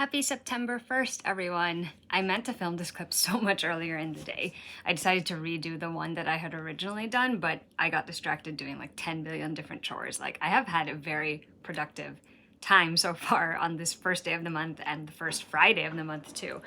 Happy September 1st, everyone! I meant to film this clip so much earlier in the day. I decided to redo the one that I had originally done, but I got distracted doing like 10 billion different chores. Like, I have had a very productive time so far on this first day of the month and the first Friday of the month too.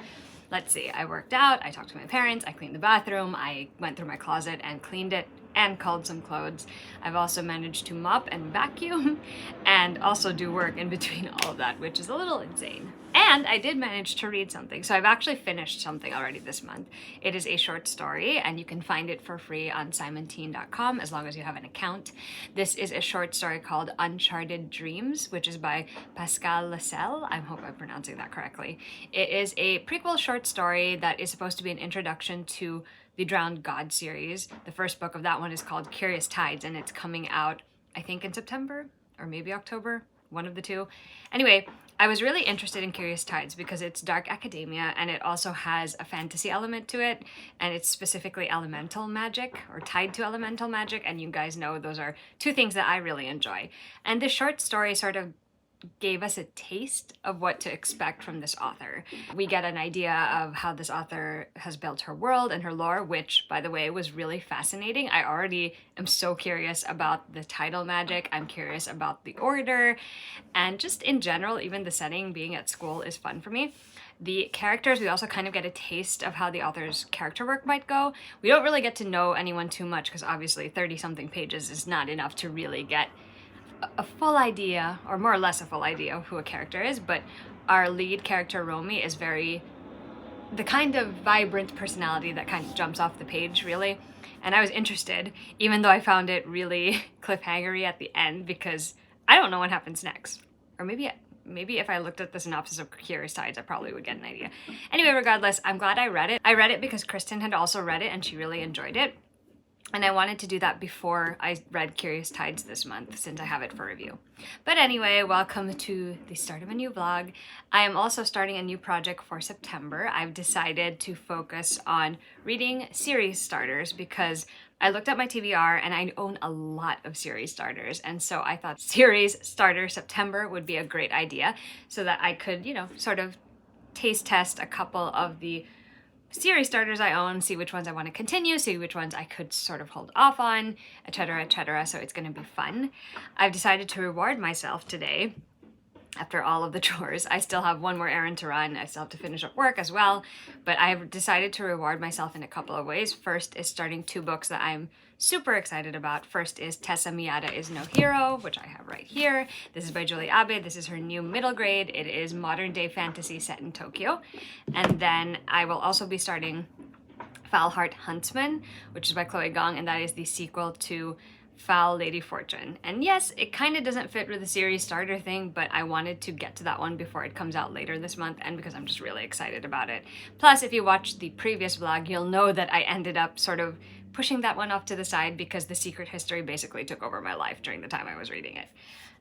Let's see, I worked out, I talked to my parents, I cleaned the bathroom, I went through my closet and cleaned it and culled some clothes. I've also managed to mop and vacuum and also do work in between all of that, which is a little insane. And I did manage to read something. So I've actually finished something already this month. It is a short story and you can find it for free on simonteen.com as long as you have an account. This is a short story called Uncharted Dreams, which is by Pascal Lascelles. I hope I'm pronouncing that correctly. It is a prequel short story that is supposed to be an introduction to the Drowned God series. The first book of that one is called Curious Tides and it's coming out, I think, in September or maybe October, one of the two. Anyway, I was really interested in Curious Tides because it's dark academia and it also has a fantasy element to it, and it's specifically elemental magic or tied to elemental magic, and you guys know those are two things that I really enjoy. And this short story sort of gave us a taste of what to expect from this author. We get an idea of how this author has built her world and her lore, which, by the way, was really fascinating. I already am so curious about the title magic. I'm curious about the order, and just in general, even the setting, being at school, is fun for me. The characters, we also kind of get a taste of how the author's character work might go. We don't really get to know anyone too much because obviously 30-something pages is not enough to really get a full idea, or more or less a full idea, of who a character is, but our lead character, Romy, is the kind of vibrant personality that kind of jumps off the page, really. And I was interested, even though I found it really cliffhangery at the end, because I don't know what happens next. Or maybe if I looked at the synopsis of Curious Tides, I probably would get an idea. Anyway, regardless, I'm glad I read it. I read it because Kristen had also read it and she really enjoyed it. And I wanted to do that before I read Curious Tides this month, since I have it for review. But anyway, welcome to the start of a new vlog. I am also starting a new project for September. I've decided to focus on reading series starters because I looked at my TBR and I own a lot of series starters. And so I thought series starter September would be a great idea so that I could, sort of taste test a couple of the series starters I own, see which ones I want to continue, see which ones I could sort of hold off on, etc., etc. So it's going to be fun. I've decided to reward myself today. After all of the chores, I still have one more errand to run. I still have to finish up work as well, but I've decided to reward myself in a couple of ways. First is starting two books that I'm super excited about. First is Tessa Miyata is No Hero, which I have right here. This is by Julie Abe. This is her new middle grade. It is modern day fantasy set in Tokyo. And then I will also be starting Foul Heart Huntsman, which is by Chloe Gong, and that is the sequel to Foul Lady Fortune. And yes, it kind of doesn't fit with the series starter thing, but I wanted to get to that one before it comes out later this month, and because I'm just really excited about it. Plus, if you watched the previous vlog, you'll know that I ended up sort of pushing that one off to the side because The Secret History basically took over my life during the time I was reading it.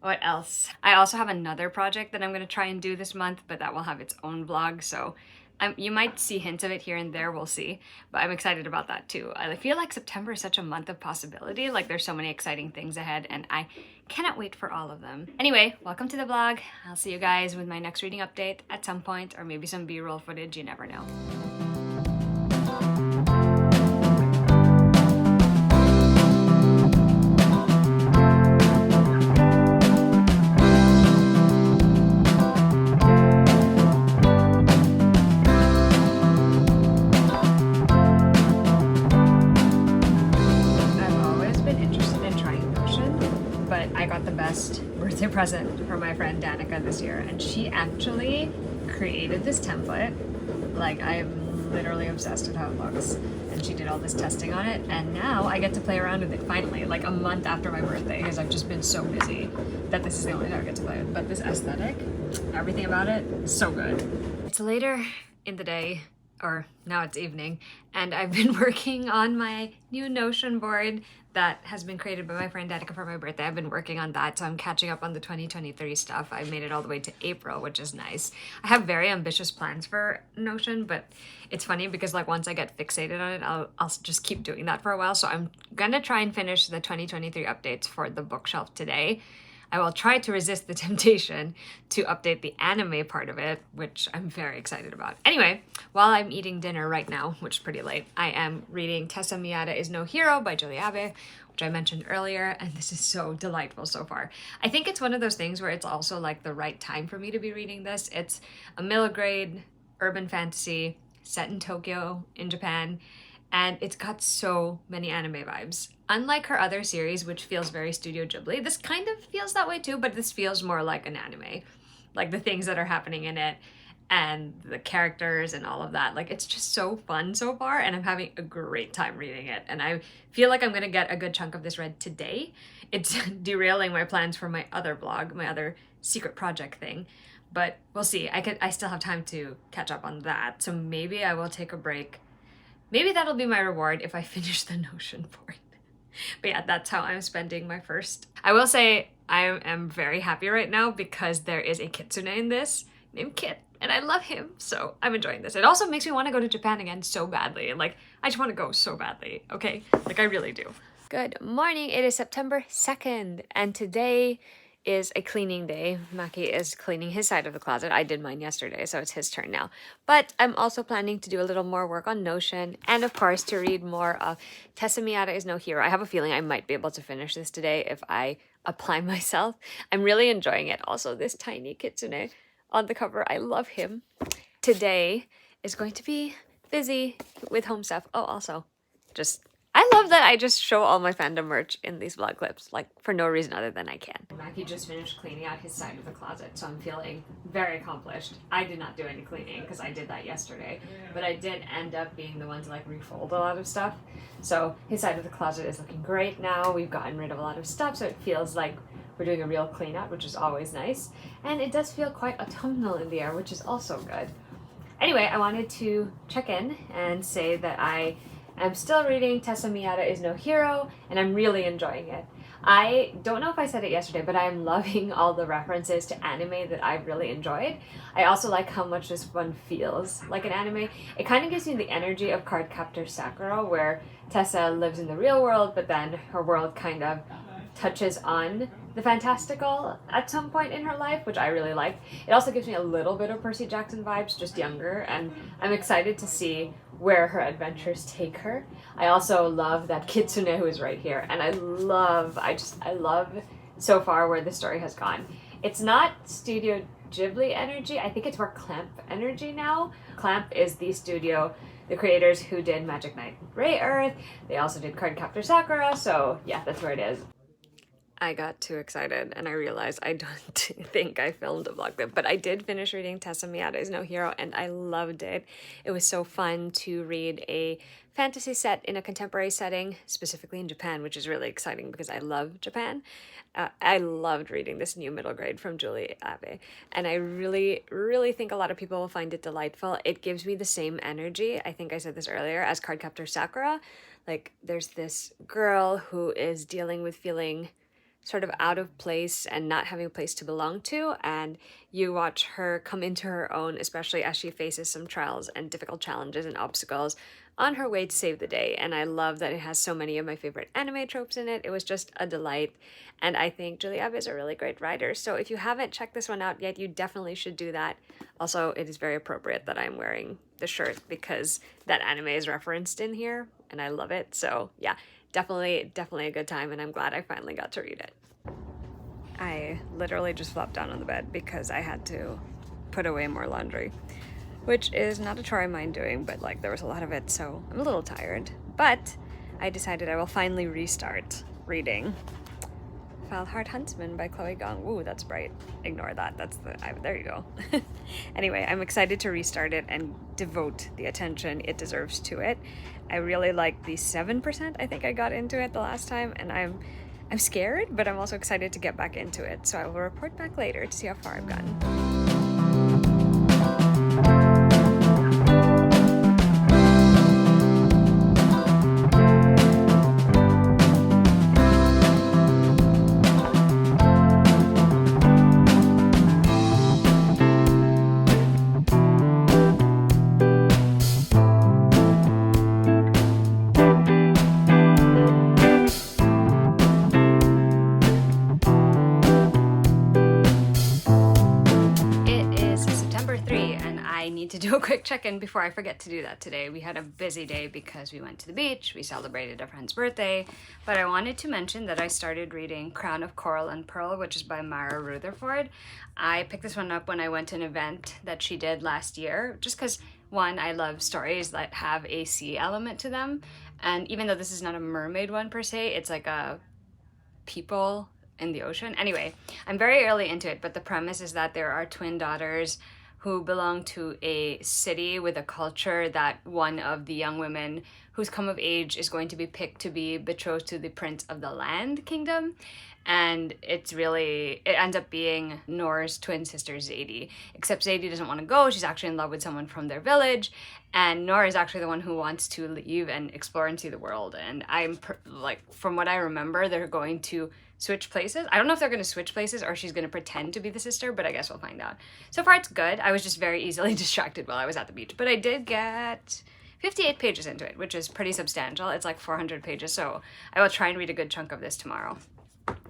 What else? I also have another project that I'm going to try and do this month, but that will have its own vlog, so you might see hints of it here and there, we'll see. But I'm excited about that too. I feel like September is such a month of possibility. Like, there's so many exciting things ahead and I cannot wait for all of them. Anyway, welcome to the vlog. I'll see you guys with my next reading update at some point, or maybe some B-roll footage, you never know. Birthday present for my friend Danica this year, and she actually created this template. Like, I'm literally obsessed with how it looks, and she did all this testing on it, and now I get to play around with it finally, like a month after my birthday, because I've just been so busy that this is the only time I get to play with. But this aesthetic, everything about it, so good. It's later in the day, or now it's evening, and I've been working on my new Notion board that has been created by my friend Danica for my birthday. I've been working on that, so I'm catching up on the 2023 stuff. I made it all the way to April, which is nice. I have very ambitious plans for Notion, but it's funny because like once I get fixated on it, I'll just keep doing that for a while. So I'm gonna try and finish the 2023 updates for the bookshelf today. I will try to resist the temptation to update the anime part of it, which I'm very excited about. Anyway, while I'm eating dinner right now, which is pretty late, I am reading Tessa Miyata is No Hero by Julie Abe, which I mentioned earlier, and this is so delightful so far. I think it's one of those things where it's also like the right time for me to be reading this. It's a middle grade urban fantasy set in Tokyo in Japan, and it's got so many anime vibes. Unlike her other series, which feels very Studio Ghibli, this kind of feels that way too, but this feels more like an anime. Like the things that are happening in it and the characters and all of that. Like, it's just so fun so far, and I'm having a great time reading it. And I feel like I'm gonna get a good chunk of this read today. It's derailing my plans for my other blog, my other secret project thing. But we'll see. I still have time to catch up on that. So maybe I will take a break. Maybe that'll be my reward if I finish the Notion part. But yeah, that's how I'm spending my first. I will say I am very happy right now because there is a kitsune in this named Kit, and I love him, so I'm enjoying this. It also makes me want to go to Japan again so badly, and like, I just want to go so badly, okay? Like, I really do. Good morning, it is September 2nd, and today is a cleaning day. Maki is cleaning his side of the closet. I did mine yesterday, so it's his turn now. But I'm also planning to do a little more work on Notion, and of course to read more of Tessa Miyata is No Hero. I have a feeling I might be able to finish this today if I apply myself. I'm really enjoying it. Also, this tiny kitsune on the cover, I love him. Today is going to be busy with home stuff. Oh, also, I love that I just show all my fandom merch in these vlog clips, like, for no reason other than I can. Maki just finished cleaning out his side of the closet, so I'm feeling very accomplished. I did not do any cleaning, because I did that yesterday, but I did end up being the one to, like, refold a lot of stuff. So his side of the closet is looking great now. We've gotten rid of a lot of stuff, so it feels like we're doing a real clean out, which is always nice. And it does feel quite autumnal in the air, which is also good. Anyway, I wanted to check in and say that I'm still reading Tessa Miyata is No Hero, and I'm really enjoying it. I don't know if I said it yesterday, but I'm loving all the references to anime that I've really enjoyed. I also like how much this one feels like an anime. It kind of gives me the energy of Cardcaptor Sakura, where Tessa lives in the real world, but then her world kind of touches on the fantastical at some point in her life, which I really like. It also gives me a little bit of Percy Jackson vibes, just younger, and I'm excited to see where her adventures take her. I also love that kitsune who is right here, and I love so far where the story has gone. It's not Studio Ghibli energy, I think it's more Clamp energy now. Clamp is the studio, the creators who did Magic Knight Rayearth. They also did Cardcaptor Sakura, so yeah, that's where it is. I got too excited and I realized I don't think I filmed a vlog clip, but I did finish reading Tessa Miyata is No Hero and I loved it. It was so fun to read a fantasy set in a contemporary setting, specifically in Japan, which is really exciting because I love Japan. I loved reading this new middle grade from Julie Abe, and I really, really think a lot of people will find it delightful. It gives me the same energy, I think I said this earlier, as Cardcaptor Sakura. Like, there's this girl who is dealing with feeling sort of out of place and not having a place to belong to, and you watch her come into her own, especially as she faces some trials and difficult challenges and obstacles on her way to save the day. And I love that it has so many of my favorite anime tropes in it. It was just a delight, and I think Julie Abe is a really great writer, so if you haven't checked this one out yet, you definitely should do that. Also, it is very appropriate that I'm wearing the shirt because that anime is referenced in here and I love it. So yeah, definitely a good time, and I'm glad I finally got to read it. I literally just flopped down on the bed because I had to put away more laundry, which is not a chore I mind doing, but like there was a lot of it, so I'm a little tired. But I decided I will finally restart reading Falhart Huntsman by Chloe Gong. Ooh, that's bright. Ignore that. There you go. Anyway, I'm excited to restart it and devote the attention it deserves to it. I really like the 7% I think I got into it the last time, and I'm scared, but I'm also excited to get back into it. So I will report back later to see how far I've gotten. I need to do a quick check-in before I forget to do that today. We had a busy day because we went to the beach, we celebrated a friend's birthday, but I wanted to mention that I started reading Crown of Coral and Pearl, which is by Mara Rutherford. I picked this one up when I went to an event that she did last year, just because, one, I love stories that have a sea element to them, and even though this is not a mermaid one per se, it's like a people in the ocean. Anyway, I'm very early into it, but the premise is that there are twin daughters who belong to a city with a culture that one of the young women who's come of age is going to be picked to be betrothed to the prince of the land kingdom. And it ends up being Noor's twin sister Zadie, except Zadie doesn't want to go. She's actually in love with someone from their village, and Noor is actually the one who wants to leave and explore and see the world. And from what I remember, they're going to switch places. I don't know if they're going to switch places or she's going to pretend to be the sister, but I guess we'll find out. So far it's good. I was just very easily distracted while I was at the beach, but I did get 58 pages into it, which is pretty substantial. It's like 400 pages, so I will try and read a good chunk of this tomorrow.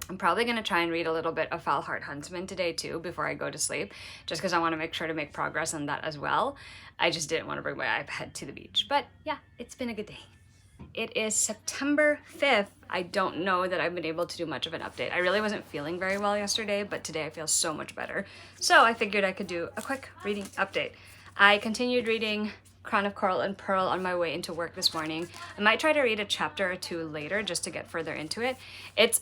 I'm probably going to try and read a little bit of Falhart Huntsman today too before I go to sleep, just because I want to make sure to make progress on that as well. I just didn't want to bring my iPad to the beach. But yeah, it's been a good day. It is September 5th. I don't know that I've been able to do much of an update. I really wasn't feeling very well yesterday, but today I feel so much better. So I figured I could do a quick reading update. I continued reading Crown of Coral and Pearl on my way into work this morning. I might try to read a chapter or two later just to get further into it. It's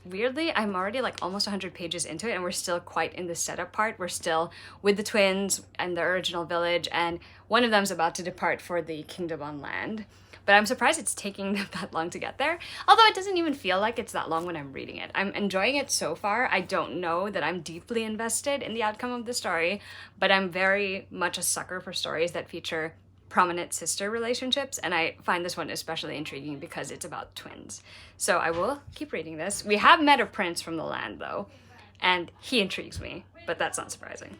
weirdly, I'm already like almost 100 pages into it and we're still quite in the setup part. We're still with the twins and the original village, and one of them's about to depart for the kingdom on land. But I'm surprised it's taking them that long to get there. Although it doesn't even feel like it's that long when I'm reading it. I'm enjoying it so far. I don't know that I'm deeply invested in the outcome of the story, but I'm very much a sucker for stories that feature prominent sister relationships, and I find this one especially intriguing because it's about twins. So I will keep reading this. We have met a prince from the land though, and he intrigues me, but that's not surprising.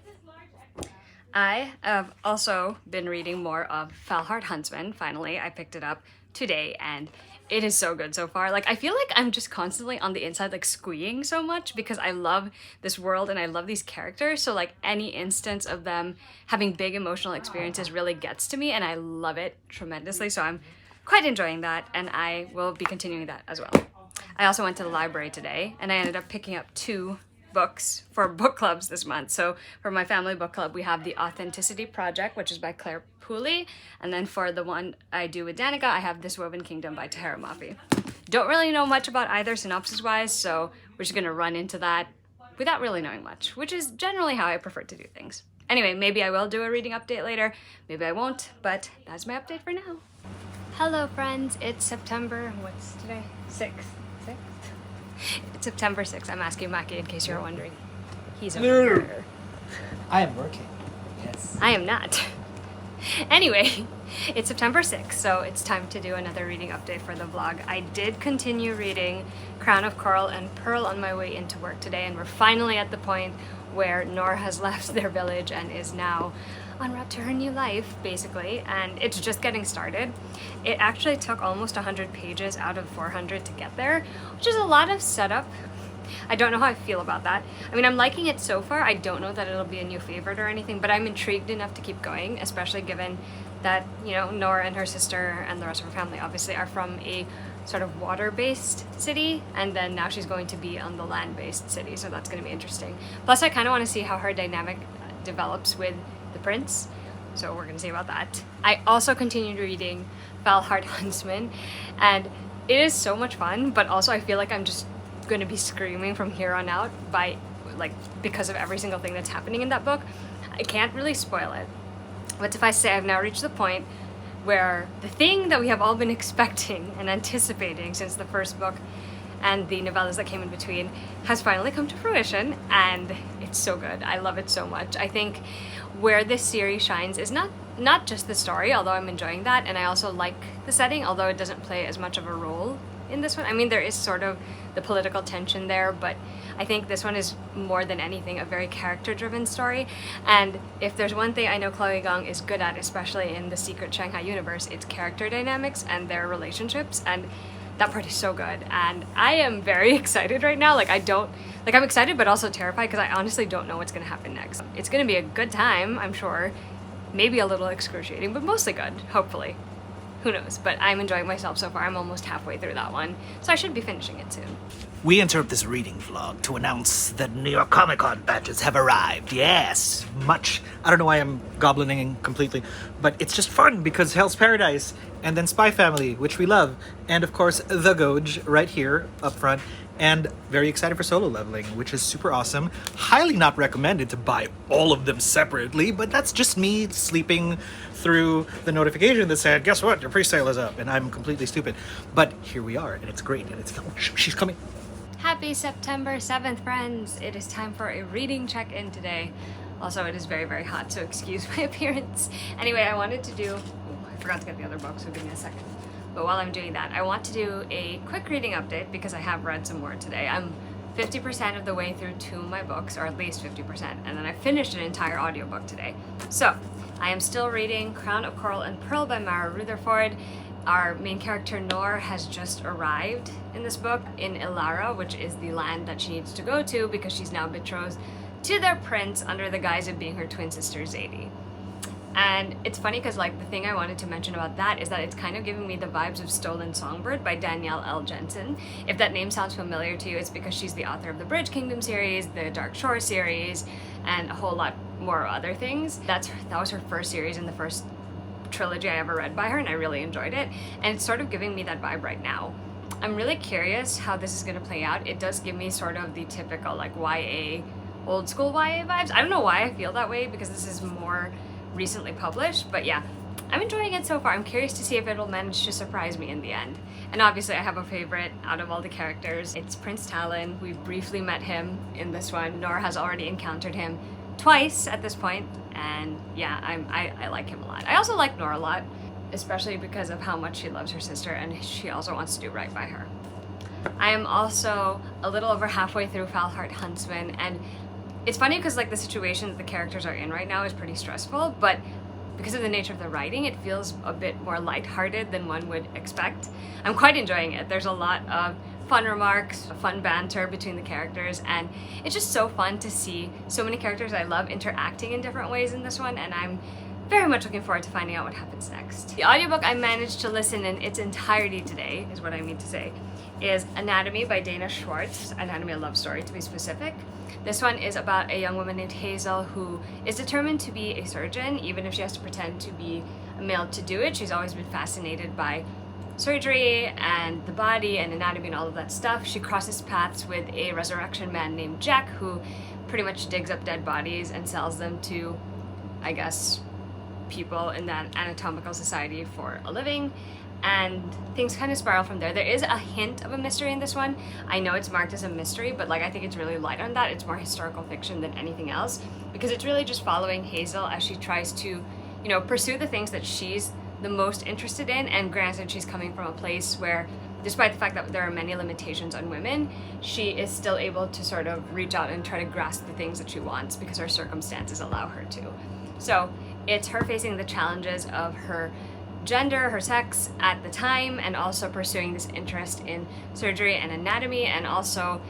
I have also been reading more of Falhart Huntsman. Finally, I picked it up today and it is so good so far. Like, I feel like I'm just constantly on the inside like squeeing so much because I love this world and I love these characters. So like any instance of them having big emotional experiences really gets to me and I love it tremendously. So I'm quite enjoying that and I will be continuing that as well. I also went to the library today and I ended up picking up 2 books for book clubs this month. So for my family book club, we have The Authenticity Project, which is by Claire Pooley. And then for the one I do with Danica, I have This Woven Kingdom by Tahereh Mafi. Don't really know much about either synopsis-wise, so we're just gonna run into that without really knowing much, which is generally how I prefer to do things. Anyway, maybe I will do a reading update later, maybe I won't, but that's my update for now. Hello friends, it's September, what's today? 6th? It's September 6th. I'm asking Maki in case you're wondering. He's over here. I am working. Yes. I am not. Anyway, it's September 6th, so it's time to do another reading update for the vlog. I did continue reading Crown of Coral and Pearl on my way into work today, and we're finally at the point where Noor has left their village and is now en route to her new life, basically, and it's just getting started. It actually took almost 100 pages out of 400 to get there, which is a lot of setup. I don't know how I feel about that. I mean, I'm liking it so far. I don't know that it'll be a new favorite or anything, but I'm intrigued enough to keep going, especially given that, you know, Noor and her sister and the rest of her family obviously are from a sort of water-based city, and then now she's going to be on the land-based city, so that's going to be interesting. Plus, I kind of want to see how her dynamic develops with the prince, so we're gonna see about that. I also continued reading Falhart Huntsman, and it is so much fun, but also I feel like I'm just gonna be screaming from here on out because of every single thing that's happening in that book. I can't really spoil it, but if I say I've now reached the point where the thing that we have all been expecting and anticipating since the first book and the novellas that came in between has finally come to fruition, and it's so good. I love it so much. I think where this series shines is not just the story, although I'm enjoying that, and I also like the setting, although it doesn't play as much of a role in this one. I mean, there is sort of the political tension there, but I think this one is more than anything a very character-driven story, and if there's one thing I know Chloe Gong is good at, especially in the Secret Shanghai universe, it's character dynamics and their relationships, and that part is so good, and I am very excited right now. I'm excited but also terrified because I honestly don't know what's gonna happen next. It's gonna be a good time, I'm sure. maybe a little excruciating, but mostly good, hopefully. Who knows? But I'm enjoying myself so far. I'm almost halfway through that one, so I should be finishing it soon. We interrupt this reading vlog to announce that New York Comic Con badges have arrived. Yes, much. I don't know why I'm goblining completely, but it's just fun because Hell's Paradise, and then Spy Family, which we love, and of course The Goge right here up front, and very excited for Solo Leveling, which is super awesome. Highly not recommended to buy all of them separately, but that's just me sleeping through the notification that said, guess what, your pre-sale is up, and I'm completely stupid. But here we are, and it's great, and it's, oh, she's coming. Happy September 7th, friends! It is time for a reading check-in today. Also, it is very, very hot, so excuse my appearance. Anyway, I wanted to do... Oh, I forgot to get the other book, so give me a second. But while I'm doing that, I want to do a quick reading update because I have read some more today. I'm 50% of the way through 2 of my books, or at least 50%, and then I finished an entire audiobook today. So, I am still reading Crown of Coral and Pearl by Mara Rutherford. Our main character, Noor, has just arrived in this book in Ilara, which is the land that she needs to go to because she's now betrothed to their prince under the guise of being her twin sister, Zadie. And it's funny because like the thing I wanted to mention about that is that it's kind of giving me the vibes of Stolen Songbird by Danielle L. Jensen. If that name sounds familiar to you, it's because she's the author of the Bridge Kingdom series, the Dark Shore series, and a whole lot more other things. That was her first series in the first trilogy I ever read by her, and I really enjoyed it, and it's sort of giving me that vibe right now. I'm really curious how this is going to play out. It does give me sort of the typical like YA, old school YA vibes. I don't know why I feel that way because this is more recently published, but yeah, I'm enjoying it so far. I'm curious to see if it'll manage to surprise me in the end. And obviously I have a favorite out of all the characters. It's Prince Talon. We briefly met him in this one. Noor has already encountered him twice at this point, and yeah, I like him a lot. I also like Noor a lot, especially because of how much she loves her sister and she also wants to do right by her. I am also a little over halfway through Falheart Huntsman, and it's funny because like the situation that the characters are in right now is pretty stressful, but because of the nature of the writing, it feels a bit more lighthearted than one would expect. I'm quite enjoying it. There's a lot of fun remarks, fun banter between the characters, and it's just so fun to see so many characters I love interacting in different ways in this one, and I'm very much looking forward to finding out what happens next. The audiobook I managed to listen in its entirety today, is what I mean to say, is Anatomy by Dana Schwartz, Anatomy a Love Story to be specific. This one is about a young woman named Hazel who is determined to be a surgeon, even if she has to pretend to be a male to do it. She's always been fascinated by surgery and the body and anatomy and all of that stuff. She crosses paths with a resurrection man named Jack who pretty much digs up dead bodies and sells them to, I guess, people in that anatomical society for a living, and things kind of spiral from there. There is a hint of a mystery in this one. I know it's marked as a mystery, but like I think it's really light on that. It's more historical fiction than anything else because it's really just following Hazel as she tries to, you know, pursue the things that she's the most interested in, and granted she's coming from a place where despite the fact that there are many limitations on women, she is still able to sort of reach out and try to grasp the things that she wants because her circumstances allow her to. So it's her facing the challenges of her gender, her sex at the time, and also pursuing this interest in surgery and anatomy, and also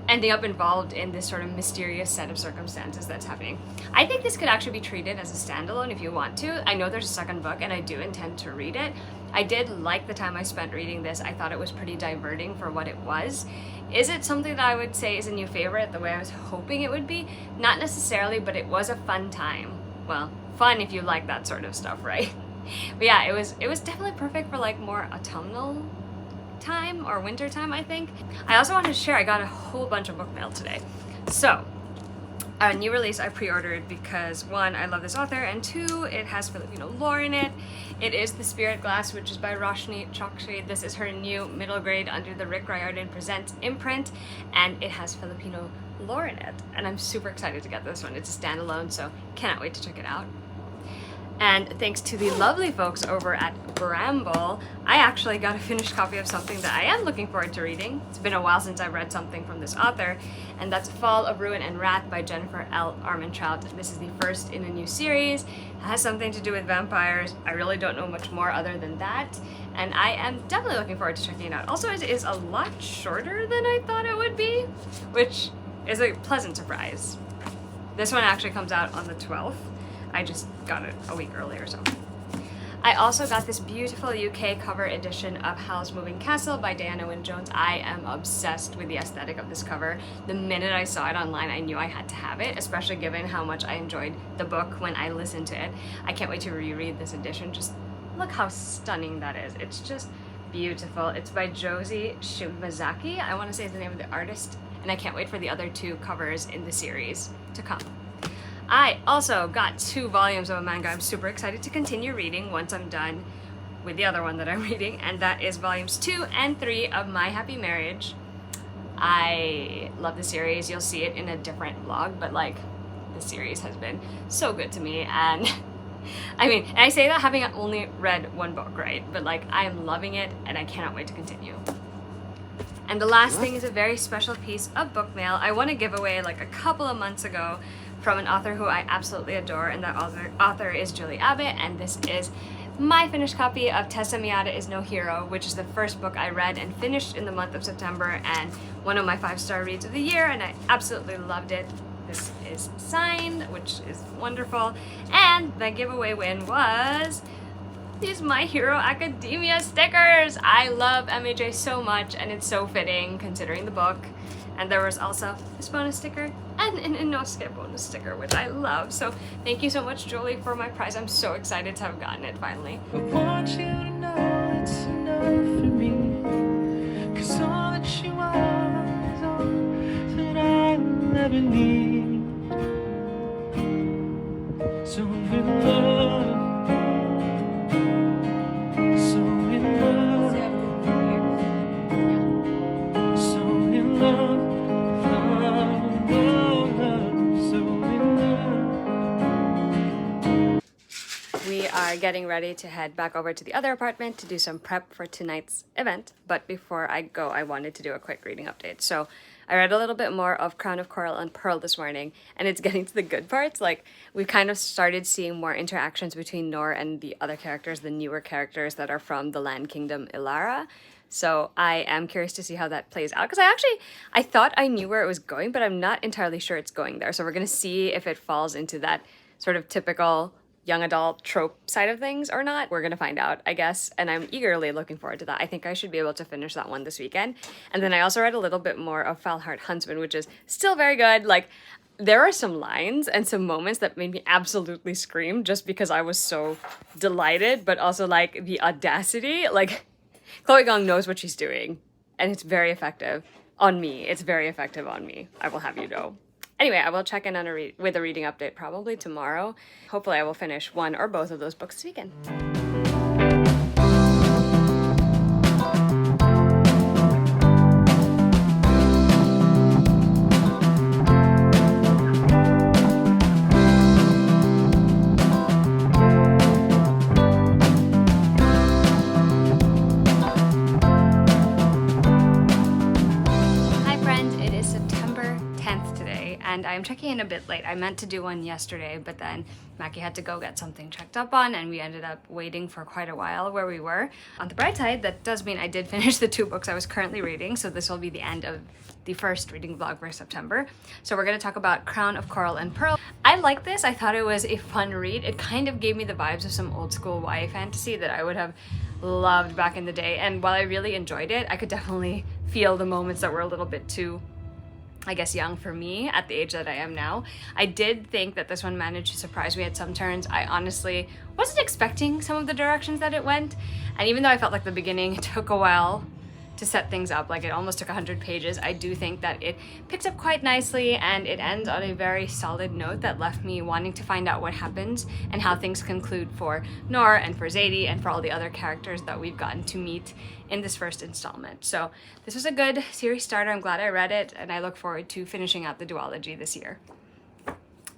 ending up involved in this sort of mysterious set of circumstances that's happening. I think this could actually be treated as a standalone if you want to. I know there's a second book and I do intend to read it. I did like the time I spent reading this. I thought it was pretty diverting for what it was. Is it something that I would say is a new favorite the way I was hoping it would be? Not necessarily, but it was a fun time. Well, fun if you like that sort of stuff, right? But yeah, it was definitely perfect for like more autumnal time or winter time, I think. I also wanted to share I got a whole bunch of book mail today. So a new release I pre-ordered because 1, I love this author, and 2, it has Filipino lore in it. It is The Spirit Glass, which is by Roshni Chokshi. This is her new middle grade under the Rick Riordan Presents imprint, and it has Filipino lore in it. And I'm super excited to get this one. It's a standalone, so cannot wait to check it out. And thanks to the lovely folks over at Bramble, I actually got a finished copy of something that I am looking forward to reading. It's been a while since I've read something from this author, and that's Fall of Ruin and Wrath by Jennifer L. Armentrout. This is the first in a new series. It has something to do with vampires. I really don't know much more other than that, and I am definitely looking forward to checking it out. Also, it is a lot shorter than I thought it would be, which is a pleasant surprise. This one actually comes out on the 12th. I just got it a week earlier, so. I also got this beautiful UK cover edition of Howl's Moving Castle by Diana Wynne Jones. I am obsessed with the aesthetic of this cover. The minute I saw it online, I knew I had to have it, especially given how much I enjoyed the book when I listened to it. I can't wait to reread this edition. Just look how stunning that is. It's just beautiful. It's by Josie Shimazaki, I want to say is the name of the artist, and I can't wait for the other 2 covers in the series to come. I also got 2 volumes of a manga I'm super excited to continue reading once I'm done with the other one that I'm reading, and that is volumes 2 and 3 of My Happy Marriage. I love the series. You'll see it in a different vlog, but like, the series has been so good to me, and I mean, and I say that having only read 1 book, right? But like, I am loving it and I cannot wait to continue. And the last thing is a very special piece of book mail I won a giveaway like a couple of months ago from an author who I absolutely adore, and that author is Julie Abbott, and this is my finished copy of Tessa Miyata is No Hero, which is the first book I read and finished in the month of September, and one of my 5-star reads of the year, and I absolutely loved it. This is signed, which is wonderful, and the giveaway win was these My Hero Academia stickers. I love MHA so much, and it's so fitting considering the book. And there was also this bonus sticker and an Inosuke bonus sticker, which I love. So thank you so much, Julie, for my prize. I'm so excited to have gotten it finally. I want you to know it's enough for me, 'cause all that you are is all that I'll ever need. So in love, so in love, so in love, love, love, love, so in love. We are getting ready to head back over to the other apartment to do some prep for tonight's event. But before I go, I wanted to do a quick reading update. So I read a little bit more of Crown of Coral and Pearl this morning, and it's getting to the good parts. Like, we've kind of started seeing more interactions between Nor and the other characters, the newer characters that are from the Land Kingdom Ilara. So I am curious to see how that plays out, because I thought I knew where it was going, but I'm not entirely sure it's going there. So we're going to see if it falls into that sort of typical young adult trope side of things or not. We're gonna find out, I guess, and I'm eagerly looking forward to that. I think I should be able to finish that one this weekend. And then I also read a little bit more of Falheart Huntsman, which is still very good. Like, there are some lines and some moments that made me absolutely scream just because I was so delighted, but also like the audacity. Like, Chloe Gong knows what she's doing, and it's very effective on me. It's very effective on me, I will have you know. Anyway, I will check in on with a reading update probably tomorrow. Hopefully I will finish one or both of those books this weekend. And I'm checking in a bit late. I meant to do one yesterday, but then Mackie had to go get something checked up on, and we ended up waiting for quite a while where we were. On the bright side, that does mean I did finish the 2 books I was currently reading, so this will be the end of the first reading vlog for September. So we're going to talk about Crown of Coral and Pearl. I like this. I thought it was a fun read. It kind of gave me the vibes of some old school YA fantasy that I would have loved back in the day, and while I really enjoyed it, I could definitely feel the moments that were a little bit too, I guess, young for me at the age that I am now. I did think that this one managed to surprise me at some turns. I honestly wasn't expecting some of the directions that it went. And even though I felt like the beginning took a while to set things up, like it almost took 100 pages, I do think that it picks up quite nicely, and it ends on a very solid note that left me wanting to find out what happens and how things conclude for Nor and for Zadie and for all the other characters that we've gotten to meet in this first installment. So this was a good series starter. I'm glad I read it, and I look forward to finishing out the duology this year.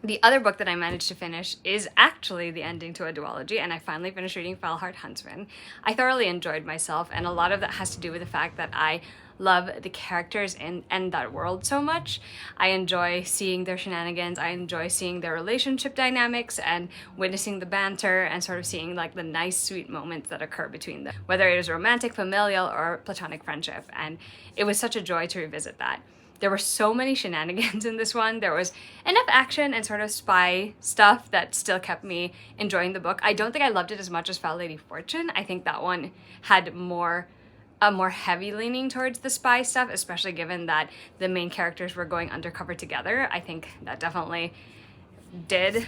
The other book that I managed to finish is actually the ending to a duology, and I finally finished reading Falheart Huntsman. I thoroughly enjoyed myself, and a lot of that has to do with the fact that I love the characters and that world so much. I enjoy seeing their shenanigans. I enjoy seeing their relationship dynamics and witnessing the banter and sort of seeing like the nice, sweet moments that occur between them, whether it is romantic, familial, or platonic friendship. And it was such a joy to revisit that. There were so many shenanigans in this one. There was enough action and sort of spy stuff that still kept me enjoying the book. I don't think I loved it as much as Foul Lady Fortune. I think that one had a more heavy leaning towards the spy stuff, especially given that the main characters were going undercover together. I think that definitely did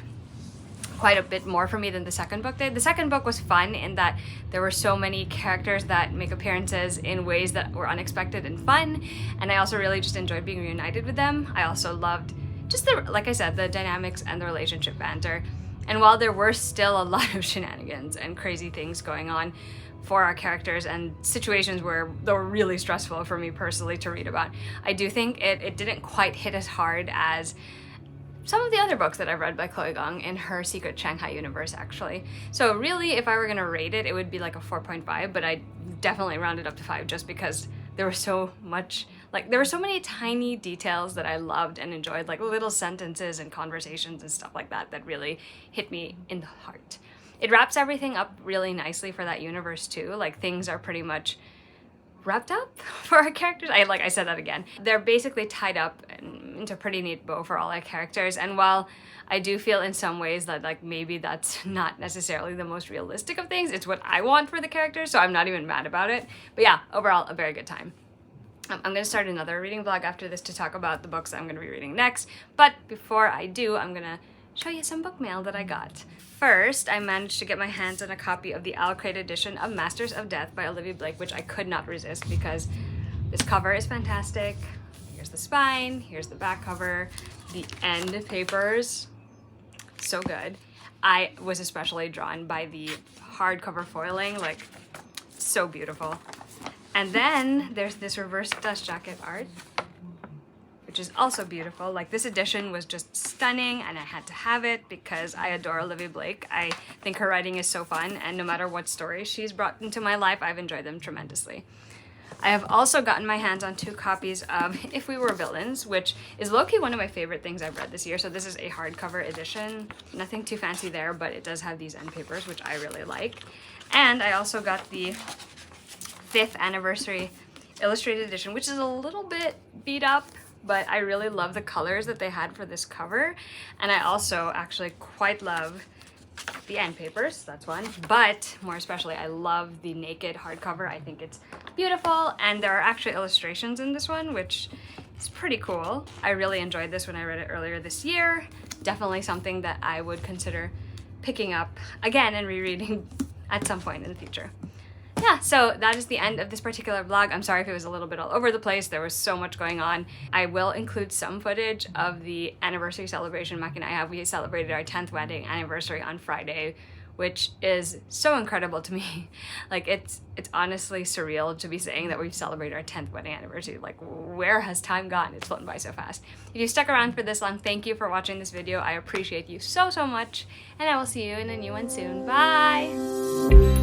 quite a bit more for me than the second book did. The second book was fun in that there were so many characters that make appearances in ways that were unexpected and fun, and I also really just enjoyed being reunited with them. I also loved just the, like I said, the dynamics and the relationship banter. And while there were still a lot of shenanigans and crazy things going on for our characters and situations where they were really stressful for me personally to read about, I do think it didn't quite hit as hard as some of the other books that I've read by Chloe Gong in her Secret Shanghai universe, actually. So really, if I were gonna rate it, it would be like a 4.5, but I definitely rounded up to 5 just because there was so much, like there were so many tiny details that I loved and enjoyed, like little sentences and conversations and stuff like that that really hit me in the heart. It wraps everything up really nicely for that universe too. Like things are pretty much wrapped up for our characters. I said that again. They're basically tied up into a pretty neat bow for all our characters. And while I do feel in some ways that like maybe that's not necessarily the most realistic of things, it's what I want for the characters, so I'm not even mad about it. But yeah, overall, a very good time. I'm going to start another reading vlog after this to talk about the books I'm going to be reading next. But before I do, I'm going to show you some book mail that I got. First, I managed to get my hands on a copy of the Al Craig edition of Masters of Death by Olivia Blake, which I could not resist because this cover is fantastic. Here's the spine, here's the back cover, the end papers, so good. I was especially drawn by the hardcover foiling, like so beautiful. And then there's this reverse dust jacket art, which is also beautiful. Like this edition was just stunning and I had to have it because I adore Olivia Blake. I think her writing is so fun, and no matter what stories she's brought into my life, I've enjoyed them tremendously. I have also gotten my hands on 2 copies of If We Were Villains, which is low-key one of my favorite things I've read this year. So this is a hardcover edition. Nothing too fancy there, but it does have these end papers, which I really like. And I also got the 5th anniversary illustrated edition, which is a little bit beat up, but I really love the colors that they had for this cover. And I also actually quite love the end papers, that's one. But more especially, I love the naked hardcover. I think it's beautiful. And there are actually illustrations in this one, which is pretty cool. I really enjoyed this when I read it earlier this year. Definitely something that I would consider picking up again and rereading at some point in the future. Yeah, so that is the end of this particular vlog. I'm sorry if it was a little bit all over the place. There was so much going on. I will include some footage of the anniversary celebration Mac and I have. We celebrated our 10th wedding anniversary on Friday, which is so incredible to me. Like it's honestly surreal to be saying that we've celebrated our 10th wedding anniversary. Like where has time gone? It's flown by so fast. If you stuck around for this long, thank you for watching this video. I appreciate you so much, and I will see you in a new one soon. Bye!